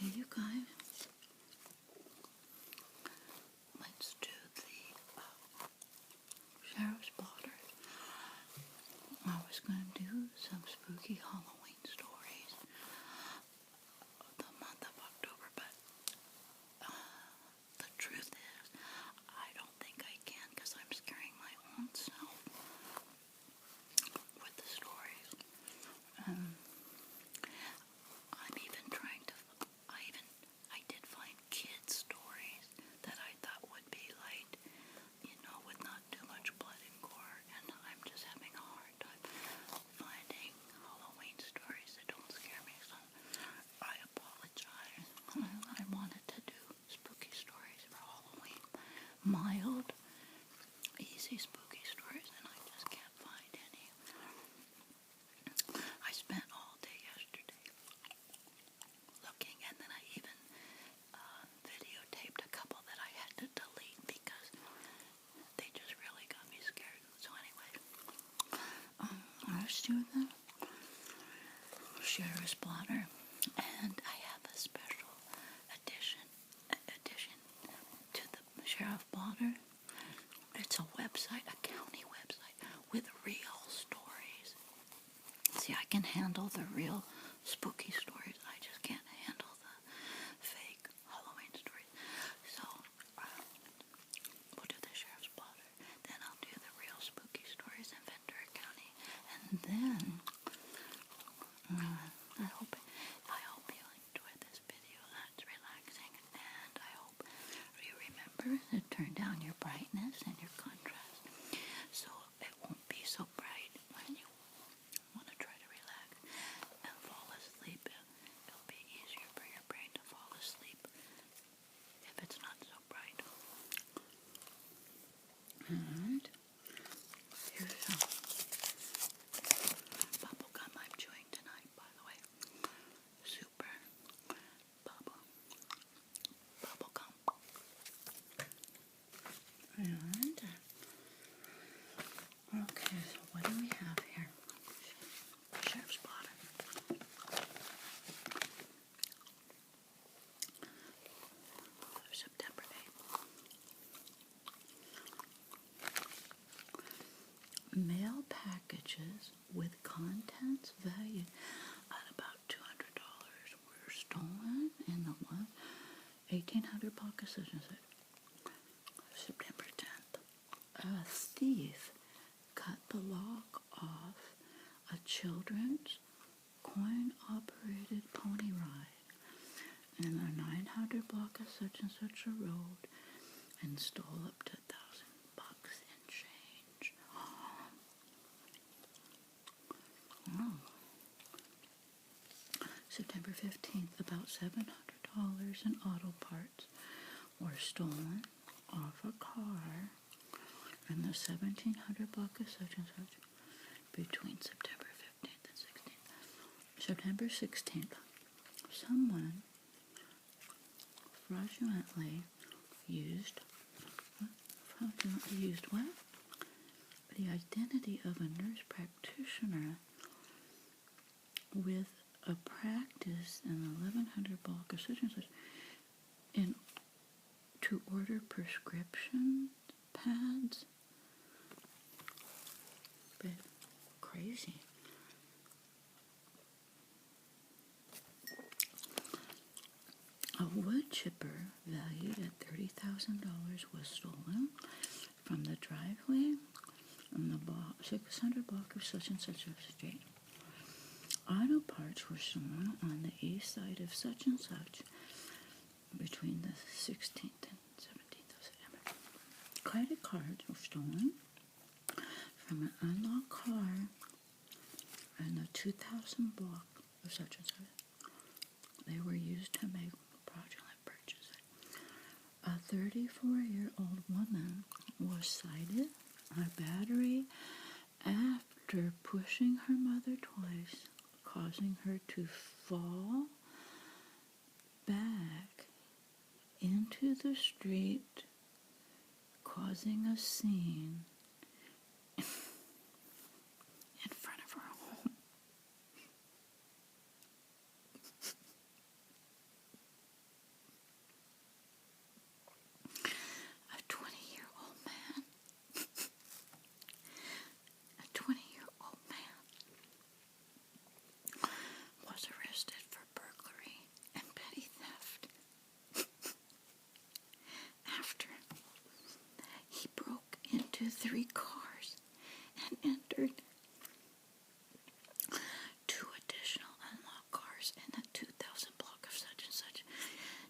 Hey, you guys. Let's do the Sheriff's Blotter. I was going to do some spooky Halloween stories the month of October, but the truth is, I don't think I can because I'm scaring my own self with the stories. I'm even trying to, I did find kids' stories that I thought would be light, with not too much blood and gore, and I'm just having a hard time finding Halloween stories that don't scare me, so I apologize. I wanted to do spooky stories for Halloween, mild, easy spooky stories, and I just can't find any. I spent all day yesterday looking, and then I even videotaped a couple that I had to delete because they just really got me scared. So anyway, let's do the Sheriff's Blotter, and I have a special addition to the Sheriff Blotter. It's a website, a county website with real stories. See, I can handle the real spooky stories. I just can't handle the fake Halloween stories. So, we'll do the Sheriff's Blotter. Then I'll do the real spooky stories in Ventura County. And then, I hope you enjoy this video. That's relaxing. And I hope you remember to turn down your brightness and your contrast so it won't be so bright when you want to try to relax and fall asleep. It'll be easier for your brain to fall asleep if it's not so bright. And here's some bubble gum I'm chewing tonight, by the way. Super bubble gum. And okay, so what do we have here? Sheriff's Blotter. September 8th. Mail packages with contents valued at about $200 were stolen in the 1800 block of such and such. September 10th. A thief cut the lock off a children's coin-operated pony ride in a 900 block of such and such a road and stole up to $1,000 in change. Oh. September 15th, about $700 in auto parts were stolen off a car in the 1700 block of such and such between September 15th and 16th. September 16th, someone fraudulently used what? The identity of a nurse practitioner with a practice in the 1100 block of such and such to order prescription pads. But crazy. A wood chipper valued at $30,000 was stolen from the driveway on the 600 block of such and such a street. Auto parts were stolen on the east side of such and such between the 16th and 17th of September. Credit cards were stolen from an unlocked car in the 2000 block of such and such. They were used to make fraudulent purchases. A 34-year-old woman was cited on battery after pushing her mother twice, causing her to fall back into the street, causing a scene in front of her home. into 3 cars and entered 2 additional unlocked cars in the 2000 block of such and such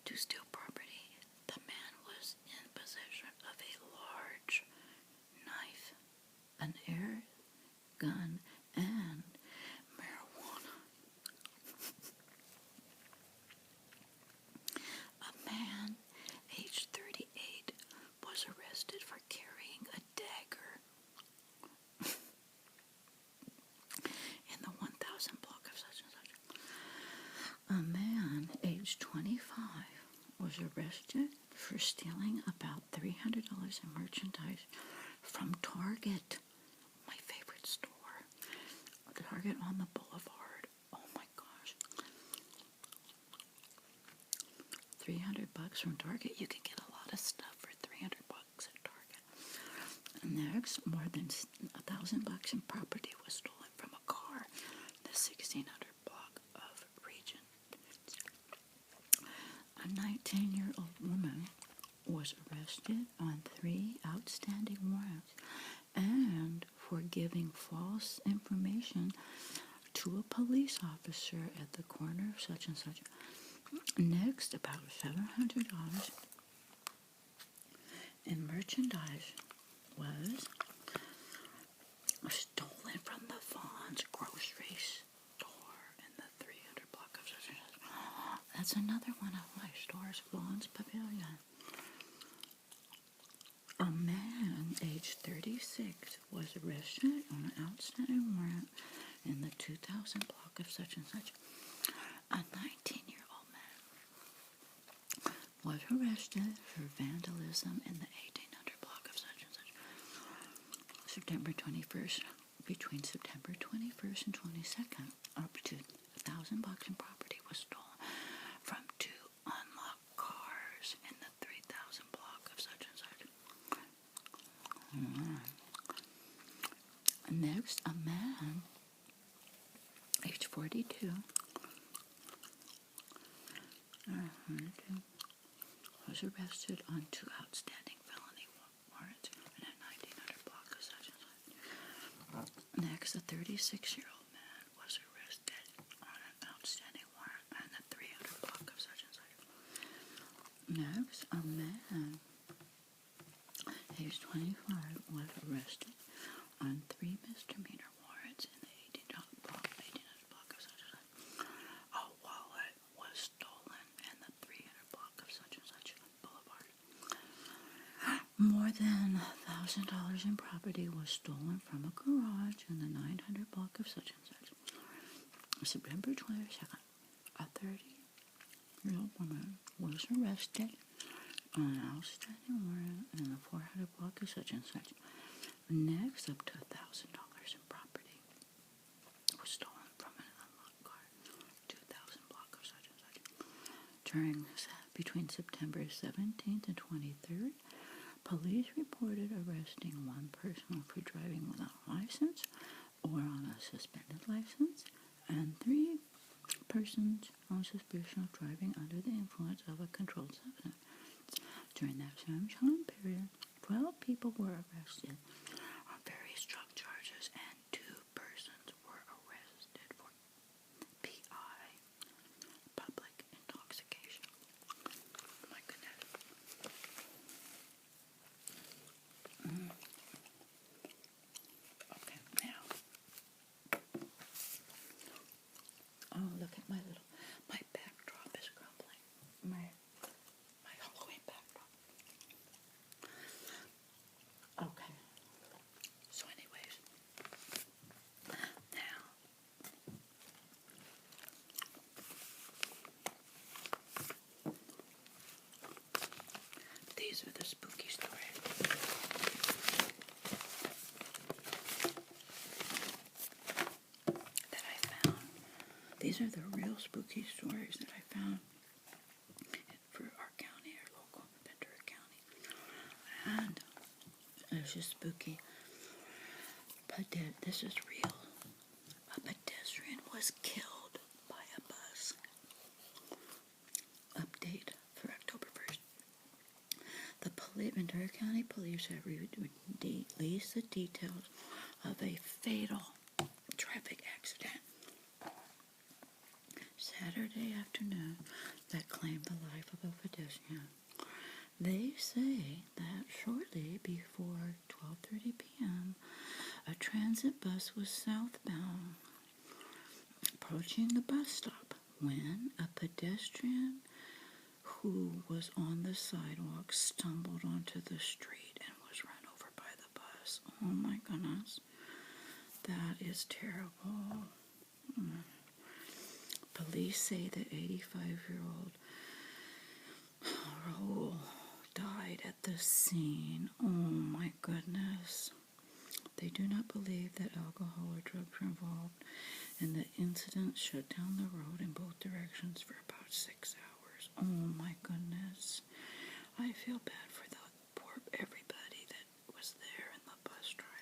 to steal property. The man was in possession of a large knife, an air gun, and marijuana. A man, aged 38, was arrested for carrying a dagger in the 1000 block of such and such. A man, aged 25, was arrested for stealing about $300 in merchandise from Target, my favorite store. Target on the Boulevard. Oh my gosh. $300 from Target. You can get a lot of stuff for $300 at Target. Next, more than $1,000 in property was stolen from a car in the 1600 block of Regent. A 19-year-old woman was arrested on 3 outstanding warrants and for giving false information to a police officer at the corner of such and such. Next, about $700 in merchandise was stolen from the Vaughn's grocery store in the 300 block of such and such. That's another one of my stores, Vaughn's Pavilion. A man, aged 36, was arrested on an outstanding warrant in the 2000 block of such and such. A 19-year-old man was arrested for vandalism in the 1800 block of such and such. September 21st, between September 21st and 22nd, up to $1,000 in property was stolen from 2 unlocked cars in the 3000 block of such and such. Next, a man, age 42, was arrested on 2 outstanding felony warrants in a 1900 block of such and such. Next, a 36-year-old man was arrested on an outstanding warrant in a 300 block of such and such. Next, a man, age 25, was arrested on 3 misdemeanor warrants in the 1800 block of such and such. A wallet was stolen in the 300 block of such and such Boulevard. More than $1,000 in property was stolen from a garage in the 900 block of such and such. September 22nd, a 30-year-old woman was arrested on an outstanding warrant in the 400 block of such and such. Next, up to $1,000 in property was stolen from an unlocked car, 2000 block of such and such. Between September 17th and 23rd, police reported arresting 1 person for driving without a license or on a suspended license, and 3 persons on suspicion of driving under the influence of a controlled substance. During that same time period, 12 people were arrested on various drug charges, and 2 persons were arrested for PI, public intoxication. Oh my goodness. Okay, now. Oh, look at my backdrop is crumbling. My Halloween backdrop. Okay. So anyways, now, these are the spooky stories that I found. These are the real spooky stories that I found for our county, our local Ventura County. And it's just spooky. But this is real. A pedestrian was killed by a bus. Update for October 1st. The Ventura County Police have released the details of a fatal traffic accident Saturday afternoon that claimed the life of a pedestrian. They say that shortly before 12:30 p.m., a transit bus was southbound, approaching the bus stop when a pedestrian who was on the sidewalk stumbled onto the street and was run over by the bus. Oh my goodness. That is terrible. Police say the 85-year-old Raul died at the scene. Oh my goodness. They do not believe that alcohol or drugs were involved, and the incident shut down the road in both directions for about 6 hours. Oh my goodness. I feel bad for the poor everybody that was there and the bus driver.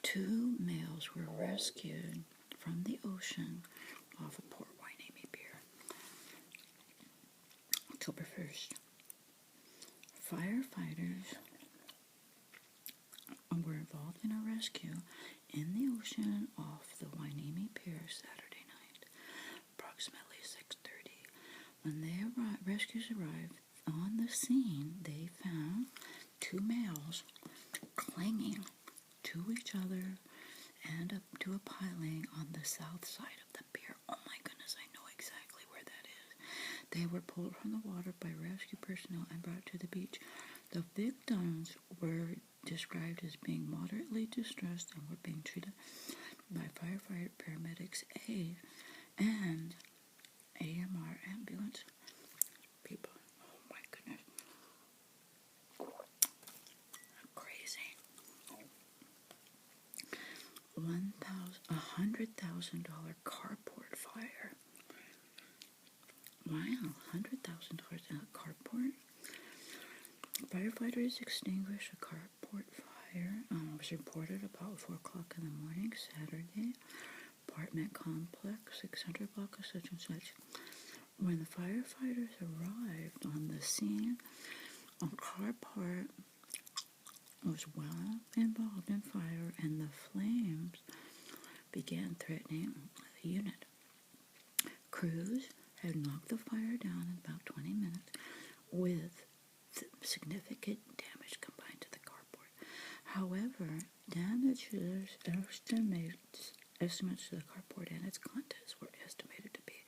2 males were rescued from the ocean off of Port Hueneme Pier. October 1st. Firefighters were involved in a rescue in the ocean off the Hueneme Pier Saturday night, approximately 6:30. When rescuers arrived on the scene, they found 2 males clinging to each other and up to a piling on the south side of the pier. Oh my goodness, I know exactly where that is. They were pulled from the water by rescue personnel and brought to the beach. The victims were described as being moderately distressed and were being treated by firefighter paramedics and AMR ambulance people. Oh my goodness. Crazy. $100,000 carport fire. Wow, $100,000 in a carport. Firefighters extinguished a carport fire. Was reported about 4 o'clock in the morning Saturday. Apartment complex, 600 block of such and such. When the firefighters arrived on the scene, a carport was well involved in fire, and the flames began threatening the unit. Crews had knocked the fire down in about 20 minutes with significant damage combined to the carport. However, damages estimates to the carport and its contents were estimated to be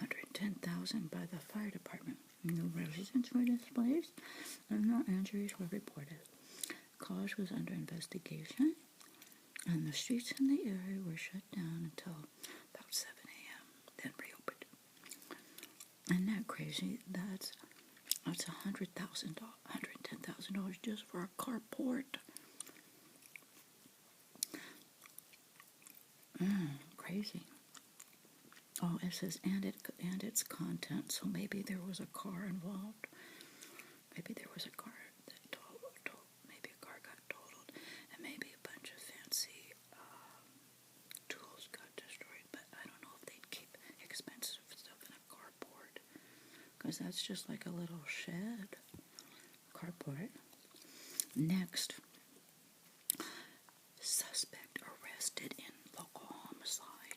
$110,000 by the fire department. No residents were displaced and no injuries were reported. The cause was under investigation, and the streets in the area were shut down until about 7 a.m., then reopened. Isn't that crazy? That's $110,000 just for a carport. Crazy. Oh, it says and its content. So maybe there was a car involved. Maybe there was a car that totaled. Maybe a car got totaled, and maybe a bunch of fancy tools got destroyed. But I don't know if they'd keep expensive stuff in a carport, because that's just like a little shed. Carport. Next, suspect arrested in local homicide.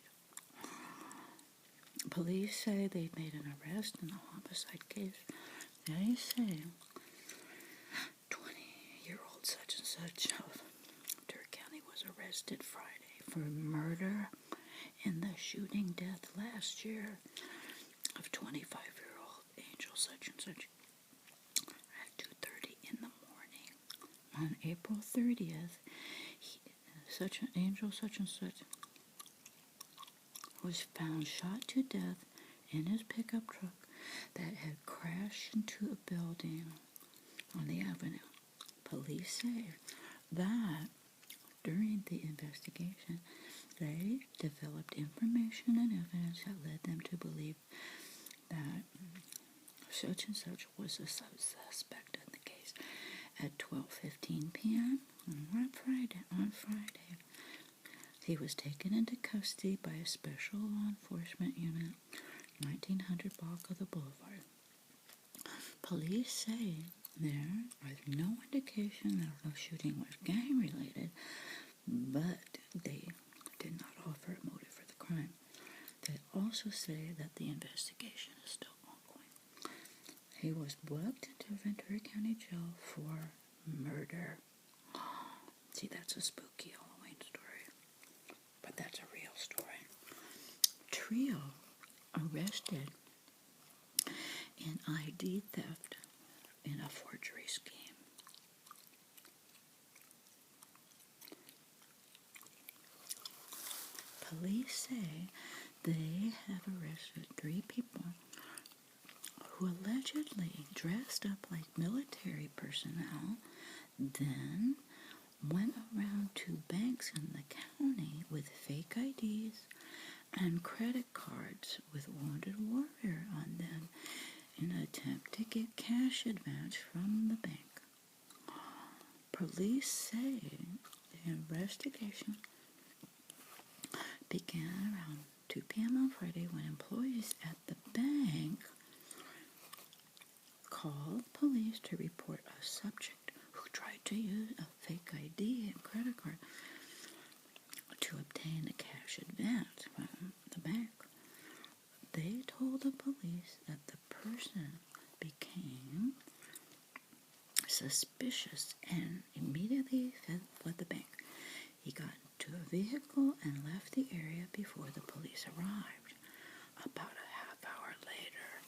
Police say they made an arrest in a homicide case. They say 20-year-old such and such of Ventura County was arrested Friday for murder in the shooting death last year of 25-year-old Angel such and such at 2:30 in the morning. On April 30th, Angel such and such was found shot to death in his pickup truck that had crashed into a building on the avenue. Police say that during the investigation, they developed information and evidence that led them to believe that such and such was a suspect in the case. At 12:15 p.m. on Friday, he was taken into custody by a special law enforcement unit 1900 block of the boulevard. Police say there is no indication that the shooting was gang-related, but they did not offer a motive for the crime. They also say that the investigation is still ongoing. He was booked into Ventura County Jail for murder. See, that's a spooky Halloween story, but that's a real story. Trio arrested in ID theft in a forgery scheme. Police say they have arrested 3 people who allegedly dressed up like military personnel, then went around to banks in the county with fake IDs and credit cards with Wounded Warrior on them in an attempt to get cash advance from the bank. Police say the investigation began around 2 p.m. on Friday when employees at the bank called police to report a subject who tried to use a fake ID and credit card to obtain a cash advance from the bank. They told the police that the person became suspicious and immediately fled the bank. He got into a vehicle and left the area before the police arrived. About a half hour later,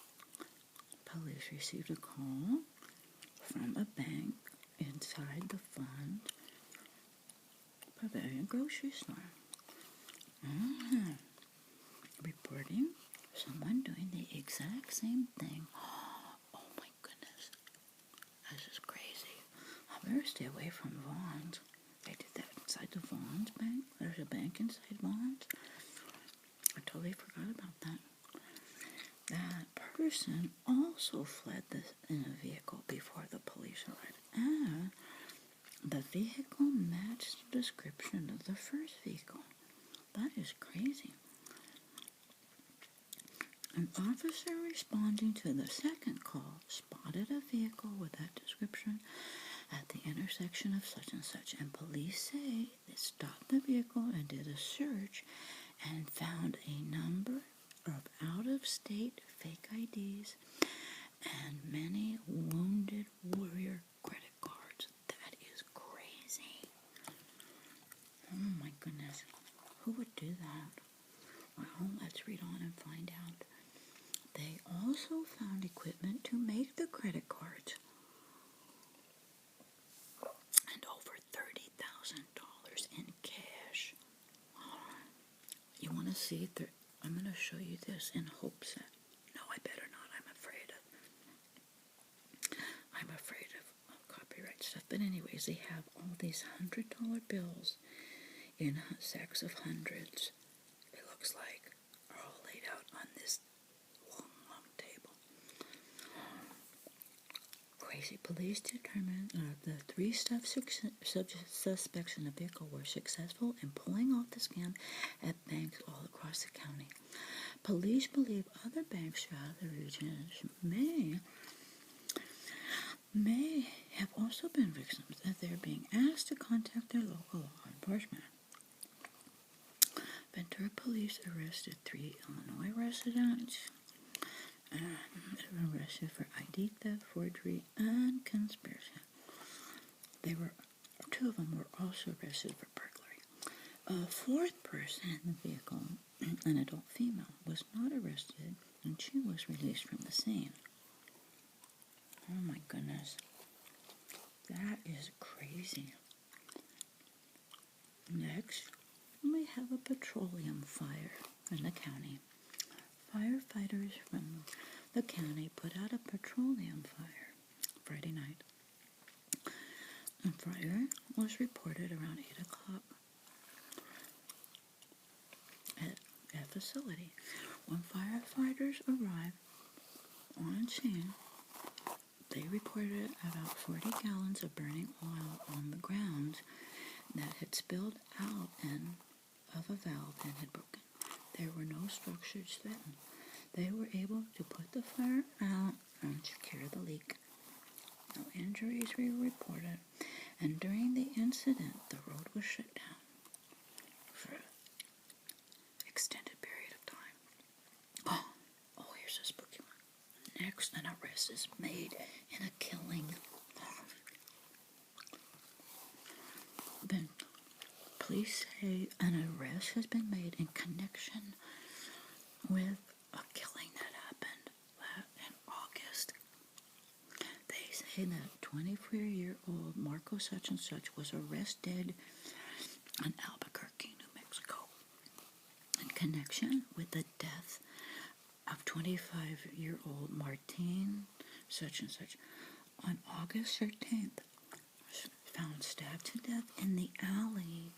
police received a call from a bank inside the Fund Pavilion grocery store. Reporting someone doing the exact same thing. Oh my goodness. This is crazy. I better stay away from Vaughn's. They did that inside the Vaughn's bank. There's a bank inside Vaughn's. I totally forgot about that. That person also fled in a vehicle before the police arrived. And the vehicle matched the description of the first vehicle. That is crazy. An officer responding to the second call spotted a vehicle with that description at the intersection of such and such, and police say they stopped the vehicle and did a search and found a number of out-of-state fake IDs and many Wounded Warrior credit cards. That is crazy. Oh my goodness. Who would do that? Well, let's read on and find out. They also found equipment to make the credit cards and over $30,000 in cash. You want to see? I'm going to show you this in hopes that, no, I better not. I'm afraid of copyright stuff. But anyways, they have all these $100 bills in sacks of hundreds. It looks like are all laid out on this long table. Crazy. Police determined the 3 suspects in the vehicle were successful in pulling off the scam at banks all across the county. Police believe other banks throughout the region may have also been victims, that they're being asked to contact their local law enforcement. Ventura police arrested 3 Illinois residents arrested for ID theft, forgery, and conspiracy. 2 of them were also arrested for burglary. A 4th person in the vehicle, an adult female, was not arrested, and she was released from the scene. Oh my goodness. That is crazy. Next, we have a petroleum fire in the county. Firefighters from the county put out a petroleum fire Friday night. A fire was reported around 8 o'clock at a facility. When firefighters arrived on scene, they reported about 40 gallons of burning oil on the grounds that had spilled out of a valve and had broken. There were no structures threatened. They were able to put the fire out and secure the leak. No injuries were reported, and during the incident, the road was shut down for an extended period of time. Oh, here's a spooky one. Next, an arrest is made in a killing. Then, police say an arrest has been made in connection with a killing that happened in August. They say that 24-year-old Marco such and such was arrested in Albuquerque, New Mexico, in connection with the death of 25-year-old Martin such and such on August 13th. Found stabbed to death in the alley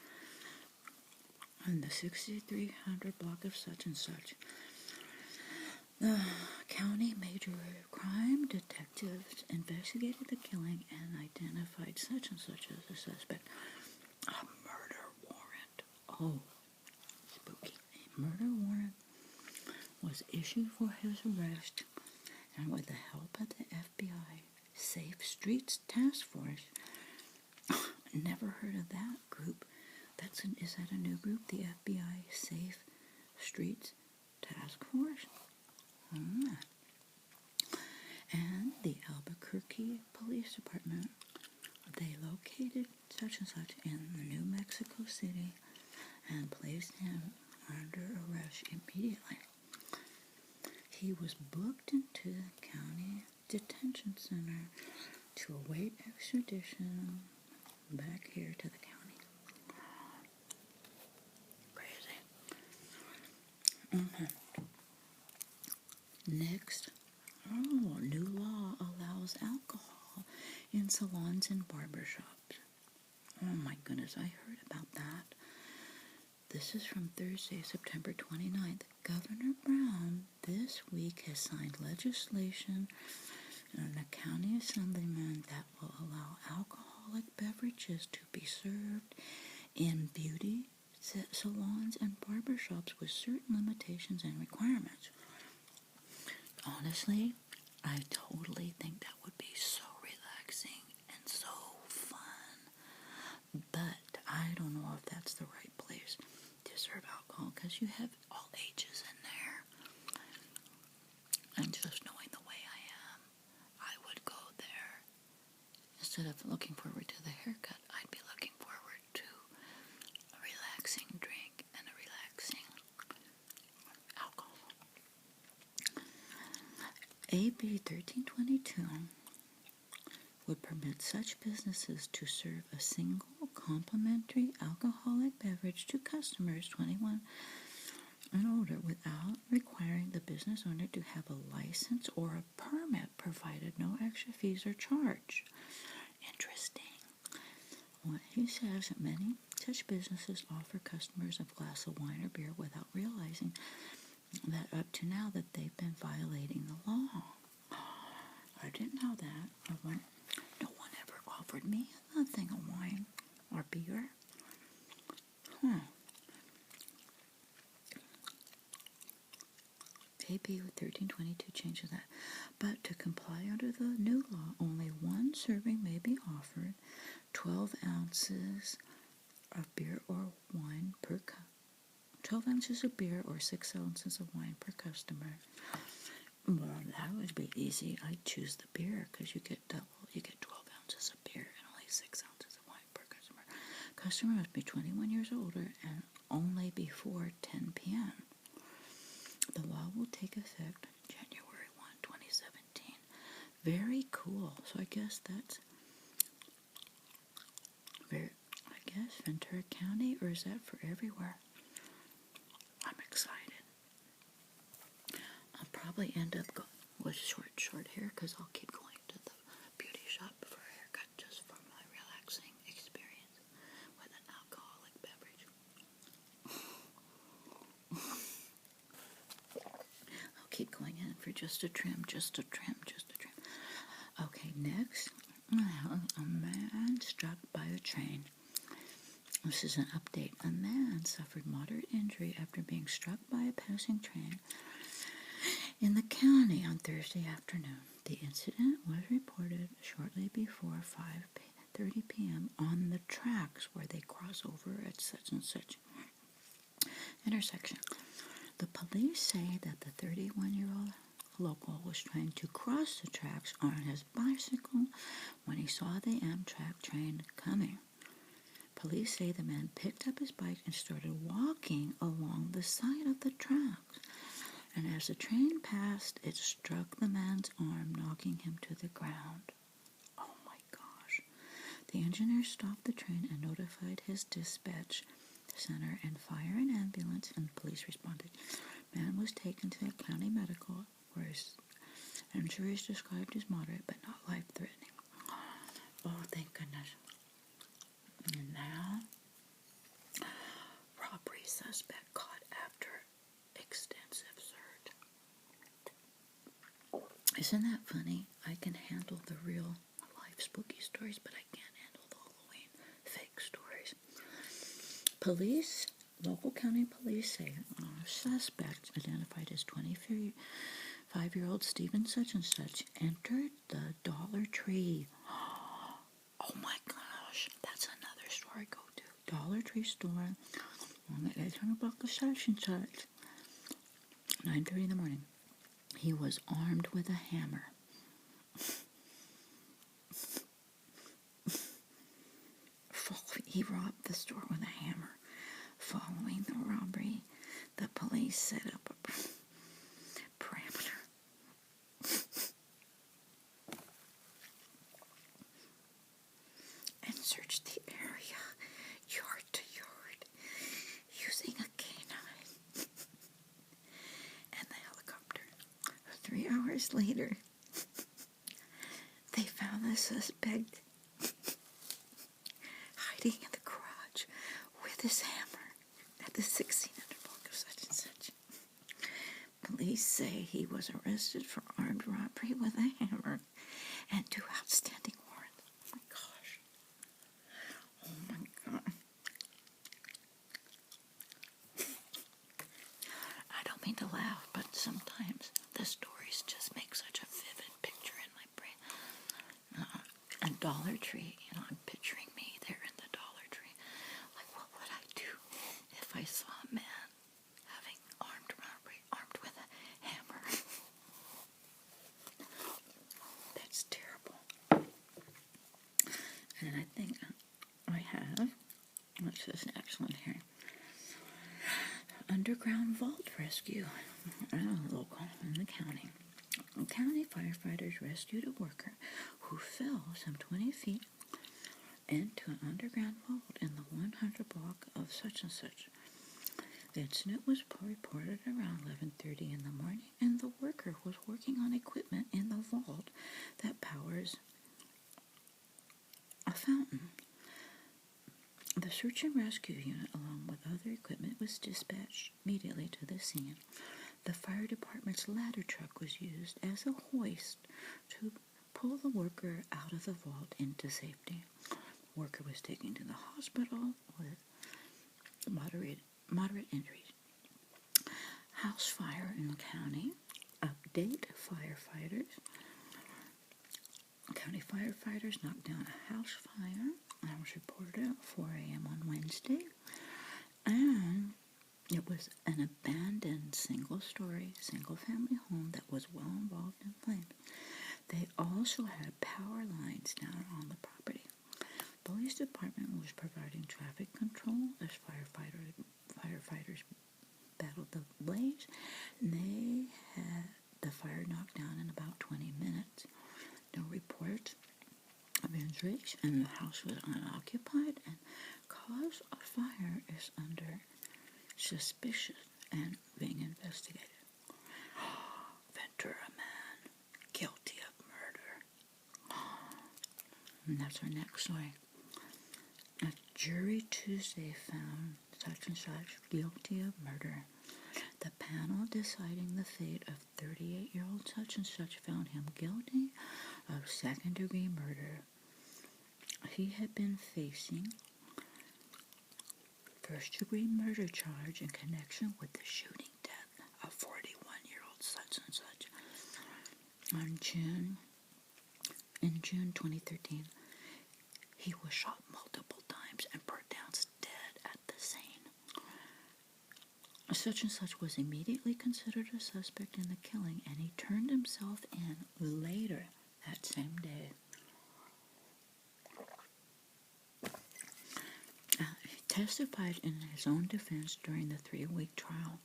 on the 6300 block of such and such. The county major crime detectives investigated the killing and identified such and such as the suspect. A murder warrant. Oh, spooky. A murder warrant was issued for his arrest, and with the help of the FBI Safe Streets Task Force. Never heard of that group. Is that a new group? The FBI Safe Streets Task Force? And the Albuquerque Police Department. They located such and such in New Mexico City and placed him under arrest immediately. He was booked into the county detention center to await extradition back here to the county. Crazy. Next, new law allows alcohol in salons and barbershops. Oh my goodness, I heard about that. This is from Thursday, September 29th. Governor Brown this week has signed legislation and the county assemblyman that will allow alcoholic beverages to be served in beauty salons and barbershops with certain limitations and requirements. Honestly, I totally think that would be so relaxing and so fun. But I don't know if that's the right place to serve alcohol because you have all ages in there. And just knowing the way I am, I would go there. Instead of looking forward to the haircut, I'd be looking forward to a relaxing drink and a relaxing alcohol. AB 1322 would permit such businesses to serve a single complimentary alcoholic beverage to customers 21 and older without requiring the business owner to have a license or a permit, provided no extra fees are charged. Interesting. What he says that many such businesses offer customers a glass of wine or beer without realizing that up to now that they've been violating the law. I didn't know that. No one ever offered me a thing of wine or beer. AB 1322 changes that. But to comply under the new law, only one serving may be offered, 12 ounces of beer or wine per cup. 12 ounces of beer or 6 ounces of wine per customer. Well, that would be easy. I'd choose the beer because you get double. You get 12 ounces of beer and only 6 ounces of wine per customer. Customer must be 21 years older and only before 10 p.m. The law will take effect January 1, 2017. Very cool. So I guess that's Ventura County, or is that for everywhere? I'm excited. I'll probably end up with short hair because I'll keep going to the beauty shop for a haircut just for my relaxing experience with an alcoholic beverage. I'll keep going in for just a trim. Okay, next, a man struck by a train. This is an update. A man suffered moderate injury after being struck by a passing train In the county on Thursday afternoon, the incident was reported shortly before 5:30 p.m. on the tracks where they cross over at such and such intersection. The police say that the 31-year-old local was trying to cross the tracks on his bicycle when he saw the Amtrak train coming. Police say the man picked up his bike and started walking along the side of the tracks. And as the train passed, it struck the man's arm, knocking him to the ground. Oh my gosh. The engineer stopped the train and notified his dispatch center, and fire and ambulance and police responded. Man was taken to the county medical, where his injuries described as moderate but not life-threatening. Oh, thank goodness. And now, robbery suspect caught after extensive search. Isn't that funny? I can handle the real life spooky stories, but I can't handle the Halloween fake stories. Police, local county police say suspect identified as 25-year-old Stephen such and such entered the Dollar Tree. Oh my gosh, that's another store I go to. Dollar Tree store on the 800 block of such and such. 9:30 in the morning. He was armed with a hammer. He robbed the store with a hammer. Following the robbery, the police set up a perimeter and searched the area yard to yard using a canine and the helicopter. 3 hours later, they found the suspect hiding in the garage with his hammer at the 1600 block of such and such. Police say he was arrested for armed robbery with a hammer and 2 outstanding warrants. Oh my gosh. Oh my God. I don't mean to laugh, but sometimes the stories just make such a vivid picture in my brain. A Dollar Tree, I'm picturing me there in the Dollar Tree. Like, what would I do if I saw a man having armed robbery, armed with a hammer? That's terrible. And I think I have, what's this next one here? Underground vault rescue. Local in the county. County firefighters rescued a worker who fell some 20 feet into an underground vault in the 100 block of such and such. The incident was reported around 11:30 in the morning, and the worker was working on equipment in the vault that powers a fountain. The search and rescue unit, along with other equipment, was dispatched immediately to the scene. The fire department's ladder truck was used as a hoist to pull the worker out of the vault into safety. The worker was taken to the hospital with moderate injuries. House fire in the county. Update firefighters. County firefighters knocked down a house fire. That was reported at 4 a.m. on Wednesday. And it was an abandoned single-story, single-family home that was well involved in flames. They also had power lines down on the property. Police department was providing traffic control as firefighters battled the blaze. They had the fire knocked down in about 20 minutes. No reports of injuries, and the house was unoccupied, and cause of fire is under suspicion and being investigated. Ventura man guilty of murder. And that's our next story. A jury Tuesday found such and such guilty of murder. The panel deciding the fate of 38-year-old such and such found him guilty of second-degree murder. He had been facing first-degree murder charge in connection with the shooting death of 41-year-old such and such. In June 2013, he was shot multiple times and pronounced dead at the scene. Such and such was immediately considered a suspect in the killing, and he turned himself in later that same day. He testified in his own defense during the 3-week trial,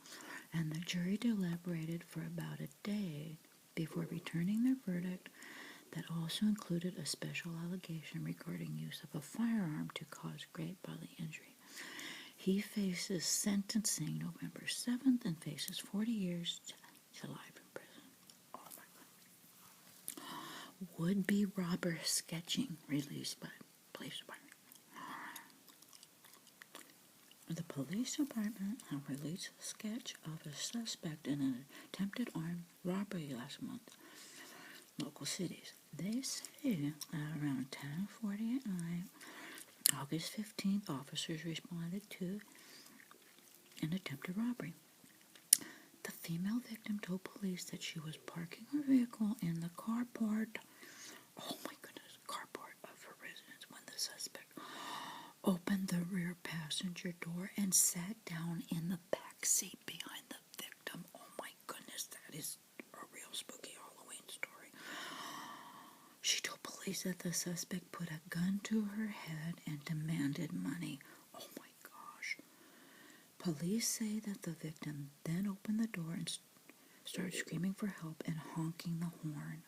and the jury deliberated for about a day before returning their verdict that also included a special allegation regarding use of a firearm to cause great bodily injury. He faces sentencing November 7th and faces 40 years to life in prison. Oh my God. Would-be robber sketching released by police department. The police department have released a sketch of a suspect in an attempted armed robbery last month. Local cities. They say that around 10:40 at night, August 15th, officers responded to an attempted robbery. The female victim told police that she was parking her vehicle in the carport, carport of her residence when the suspect opened the rear passenger door and sat down in the back seat behind the victim. Oh my goodness, that is a real spooky Halloween story. She told police that the suspect put a gun to her head and demanded money. Oh my gosh. Police say that the victim then opened the door and started screaming for help and honking the horn.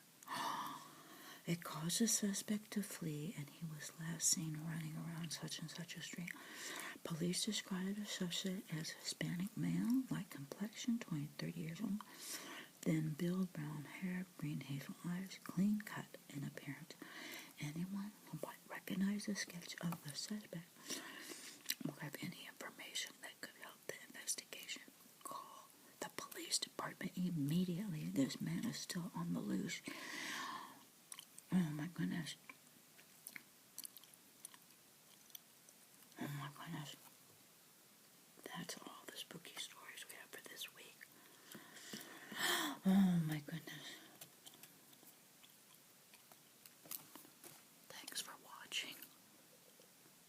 It caused the suspect to flee, and he was last seen running around such and such a street. Police described the suspect as Hispanic male, light complexion, 20-30 years old, thin build, brown hair, green hazel eyes, clean cut in appearance. Anyone who might recognize the sketch of the suspect or have any information that could help the investigation, call the police department immediately. This man is still on the loose. Oh my goodness. Oh my goodness. That's all the spooky stories we have for this week. Oh my